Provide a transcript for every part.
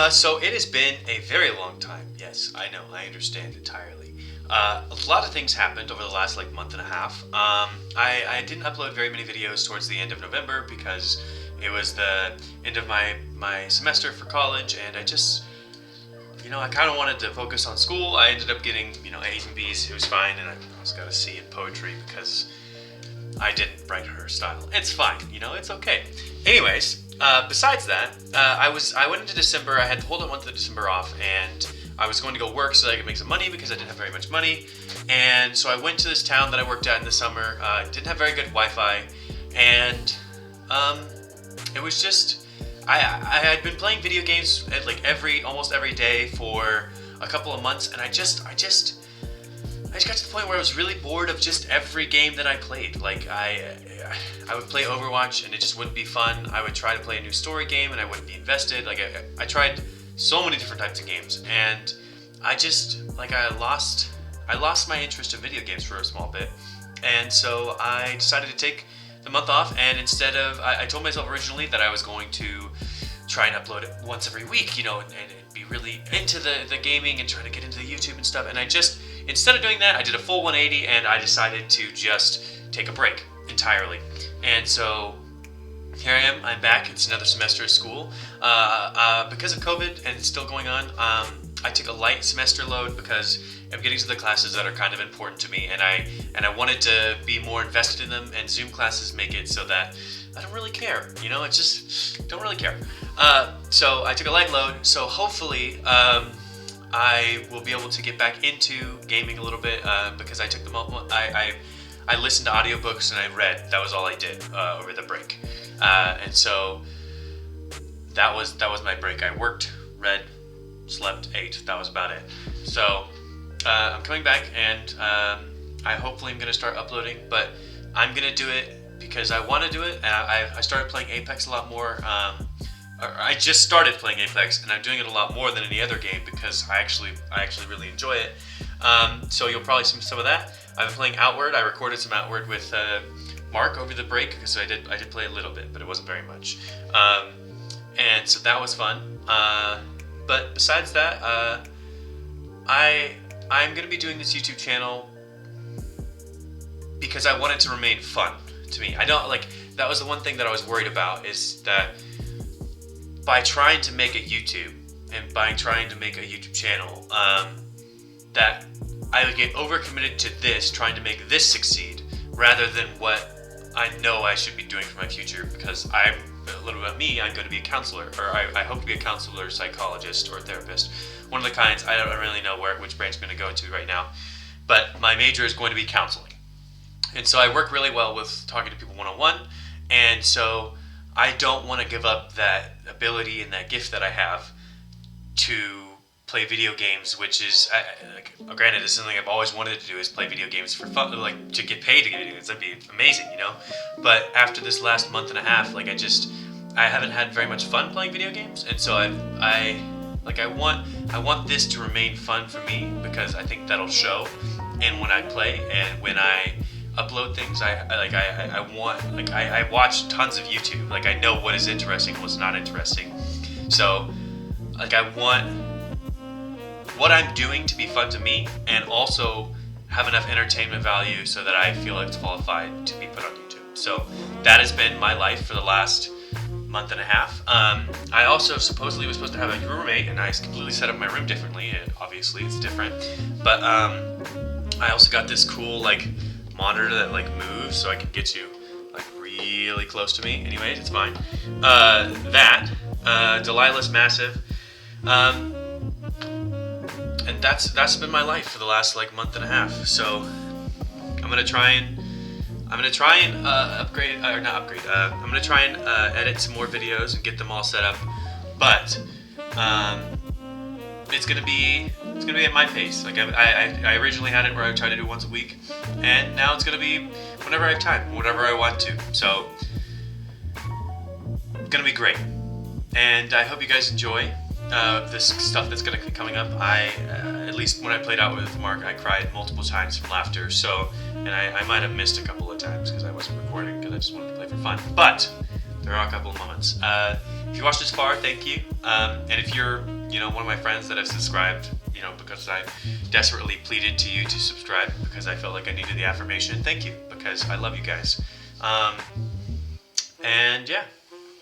So it has been a very long time. Yes, I know, I understand entirely. A lot of things happened over the last month and a half. I didn't upload very many videos towards the end of November because it was the end of my semester for college, and I kind of wanted to focus on school. I ended up getting A's and B's. It was fine, and I also got a C in poetry because I didn't write her style. It's fine, it's okay. Anyways, besides that, I went into December. I had the whole month of December off, and I was going to go work so that I could make some money because I didn't have very much money. And so I went to this town that I worked at in the summer. Didn't have very good Wi-Fi, and it was just I had been playing video games at almost every day for a couple of months, and I just got to the point where I was really bored of just every game that I played. I would play Overwatch and it just wouldn't be fun. I would try to play a new story game and I wouldn't be invested. I tried so many different types of games, and I lost my interest in video games for a small bit. And so I decided to take the month off, and instead of I told myself originally that I was going to try and upload it once every week, and be really into the gaming and try to get into the YouTube and stuff. And instead of doing that, I did a full 180 and I decided to just take a break entirely. And so here I am. I'm back. It's another semester of school. Because of COVID and it's still going on, I took a light semester load because I'm getting to the classes that are kind of important to me, and I wanted to be more invested in them. And Zoom classes make it so that I don't really care. It's just don't really care. So I took a light load. So hopefully, I will be able to get back into gaming a little bit because I took the I listened to audiobooks and I read. That was all I did over the break, and so that was my break. I worked, read, slept, ate. That was about it. So I'm coming back, and I hopefully am going to start uploading, but I'm going to do it because I want to do it. And I started playing Apex a lot more. I just started playing Apex, and I'm doing it a lot more than any other game because I actually really enjoy it. So you'll probably see some of that. I've been playing Outward. I recorded some Outward with Mark over the break because I did play a little bit, but it wasn't very much. And so that was fun. But besides that, I'm going to be doing this YouTube channel because I want it to remain fun to me. That was the one thing that I was worried about, is that by trying to make a YouTube and by trying to make a YouTube channel, that I would get overcommitted to this, trying to make this succeed, rather than what I know I should be doing for my future. Because a little bit about me, I'm going to be a counselor, or I hope to be a counselor, psychologist, or therapist. One of the kinds. I don't really know which branch I'm going to go into right now, but my major is going to be counseling. And so I work really well with talking to people one-on-one, and so I don't want to give up that ability and that gift that I have to play video games, which is, granted, this is something I've always wanted to do, is play video games for fun, to get paid to get video games. That'd be amazing, But after this last month and a half, I haven't had very much fun playing video games, and so I want this to remain fun for me because I think that'll show. And when I play and when I upload things, I watch tons of YouTube. I know what is interesting and what's not interesting. So I want what I'm doing to be fun to me and also have enough entertainment value so that I feel it's qualified to be put on YouTube. So that has been my life for the last month and a half. I also supposedly was supposed to have a roommate, and I completely set up my room differently, and obviously it's different. But I also got this cool monitor that moves, so I can get you really close to me. Anyways, it's fine. Delilah's massive. And that's been my life for the last month and a half. So I'm gonna try and upgrade, or not upgrade. I'm gonna try and edit some more videos and get them all set up. But it's gonna be at my pace. I originally had it where I would try to do once a week, and now it's gonna be whenever I have time, whenever I want to. So it's gonna be great, and I hope you guys enjoy this stuff that's going to be coming up. At least when I played out with Mark, I cried multiple times from laughter. So, and I might have missed a couple of times because I wasn't recording because I just wanted to play for fun. But There are a couple of moments. If you watched this far, thank you. And if you're, one of my friends that have subscribed, because I desperately pleaded to you to subscribe because I felt like I needed the affirmation, thank you, because I love you guys. And yeah,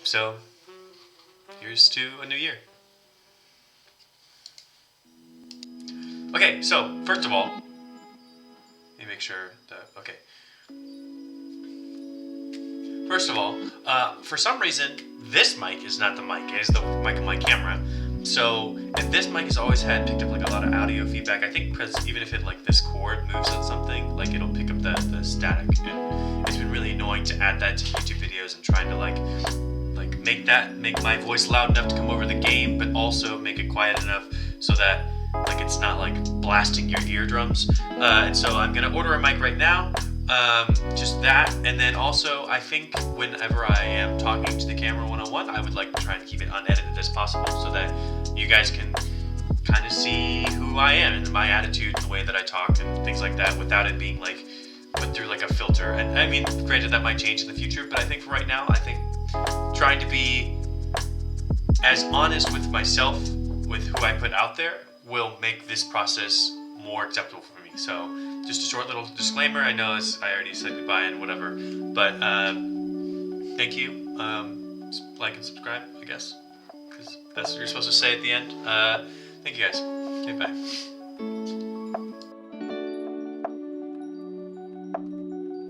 so here's to a new year. Okay, so first of all, let me make sure that, okay. First of all, for some reason, this mic is not the mic. It is the mic on my camera. So, and this mic has always picked up like a lot of audio feedback. I think because even if this cord moves on something, like it'll pick up the static. And it's been really annoying to add that to YouTube videos and trying to make my voice loud enough to come over the game, but also make it quiet enough so that it's not blasting your eardrums. And so I'm gonna order a mic right now. Just that, and then also I think whenever I am talking to the camera one-on-one, I would like to try and keep it unedited as possible so that you guys can kind of see who I am and my attitude and the way that I talk and things like that without it being put through a filter. And I mean, granted that might change in the future, but I think for right now, I think trying to be as honest with myself with who I put out there will make this process more acceptable for me. So just a short little disclaimer. I know I already said goodbye and whatever, but thank you. Like and subscribe, I guess, because that's what you're supposed to say at the end. Thank you guys. Okay, bye.